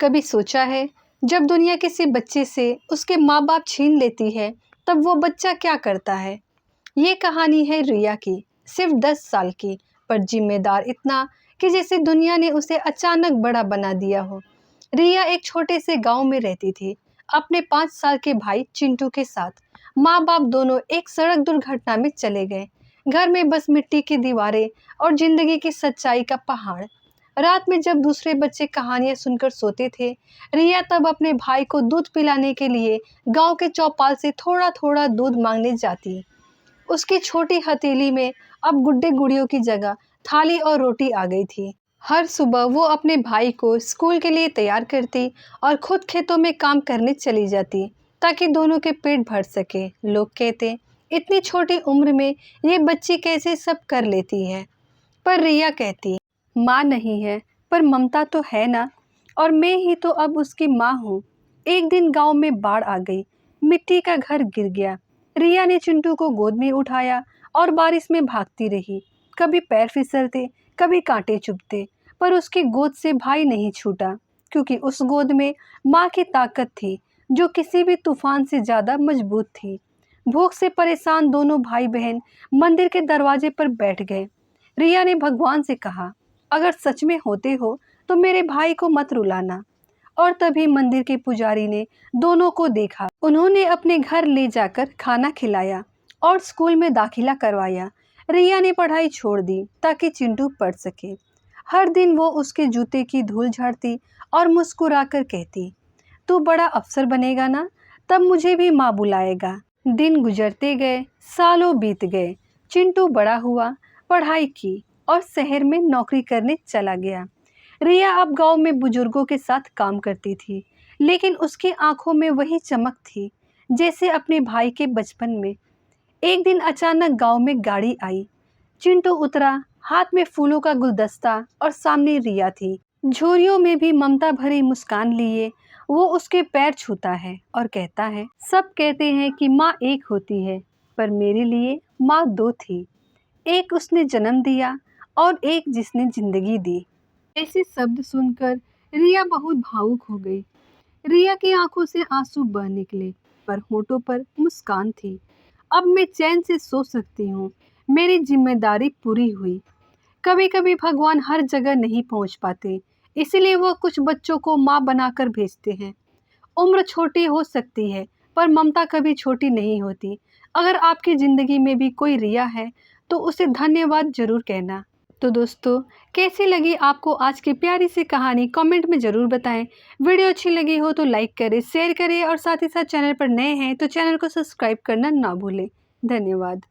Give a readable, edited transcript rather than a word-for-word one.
कभी सोचा है, जब दुनिया किसी बच्चे से उसके माँ बाप छीन लेती है तब वो बच्चा क्या करता है। ये कहानी है रिया की, सिर्फ 10 साल की, पर जिम्मेदार इतना कि जैसे दुनिया ने उसे अचानक बड़ा बना दिया हो। रिया एक छोटे से गांव में रहती थी, अपने 5 साल के भाई चिंटू के साथ। माँ बाप दोनों एक सड़क दुर्घटना में चले गए। घर में बस मिट्टी की दीवारें और जिंदगी की सच्चाई का पहाड़। रात में जब दूसरे बच्चे कहानियां सुनकर सोते थे, रिया तब अपने भाई को दूध पिलाने के लिए गांव के चौपाल से थोड़ा थोड़ा दूध मांगने जाती। उसकी छोटी हथेली में अब गुड्डे गुड़ियों की जगह थाली और रोटी आ गई थी। हर सुबह वो अपने भाई को स्कूल के लिए तैयार करती और खुद खेतों में काम करने चली जाती ताकि दोनों के पेट भर सके। लोग कहते, इतनी छोटी उम्र में ये बच्ची कैसे सब कर लेती है। पर रिया कहती, माँ नहीं है पर ममता तो है ना, और मैं ही तो अब उसकी माँ हूँ। एक दिन गांव में बाढ़ आ गई, मिट्टी का घर गिर गया। रिया ने चिंटू को गोद में उठाया और बारिश में भागती रही। कभी पैर फिसलते, कभी कांटे चुभते, पर उसकी गोद से भाई नहीं छूटा, क्योंकि उस गोद में माँ की ताकत थी जो किसी भी तूफान से ज्यादा मजबूत थी। भूख से परेशान दोनों भाई बहन मंदिर के दरवाजे पर बैठ गए। रिया ने भगवान से कहा, अगर सच में होते हो तो मेरे भाई को मत रुलाना। और तभी मंदिर के पुजारी ने दोनों को देखा। उन्होंने अपने घर ले जाकर खाना खिलाया और स्कूल में दाखिला करवाया। रिया ने पढ़ाई छोड़ दी ताकि चिंटू पढ़ सके। हर दिन वो उसके जूते की धूल झाड़ती और मुस्कुराकर कहती, तू बड़ा अफसर बनेगा ना, तब मुझे भी माँ बुलाएगा। दिन गुजरते गए, सालों बीत गए। चिंटू बड़ा हुआ, पढ़ाई की और शहर में नौकरी करने चला गया। रिया अब गांव में बुजुर्गों के साथ काम करती थी, लेकिन उसकी आंखों में वही चमक थी जैसे अपने भाई के बचपन में। एक दिन अचानक गांव में गाड़ी आई। चिंटू उतरा, हाथ में फूलों का गुलदस्ता और सामने रिया थी। झोरियों में भी ममता भरी मुस्कान लिए वो उसके पैर छूता है और कहता है, सब कहते हैं कि माँ एक होती है, पर मेरे लिए माँ दो थी। एक उसने जन्म दिया और एक जिसने जिंदगी दी। ऐसे शब्द सुनकर रिया बहुत भावुक हो गई। रिया की आंखों से आंसू बह निकले, पर होठों पर मुस्कान थी। अब मैं चैन से सो सकती हूँ, मेरी जिम्मेदारी पूरी हुई। कभी कभी भगवान हर जगह नहीं पहुँच पाते, इसलिए वो कुछ बच्चों को माँ बनाकर भेजते हैं। उम्र छोटी हो सकती है, पर ममता कभी छोटी नहीं होती। अगर आपकी ज़िंदगी में भी कोई रिया है, तो उसे धन्यवाद ज़रूर कहना। तो दोस्तों, कैसी लगी आपको आज की प्यारी सी कहानी, कमेंट में ज़रूर बताएं। वीडियो अच्छी लगी हो तो लाइक करें, शेयर करें और साथ ही साथ चैनल पर नए हैं तो चैनल को सब्सक्राइब करना ना भूलें। धन्यवाद।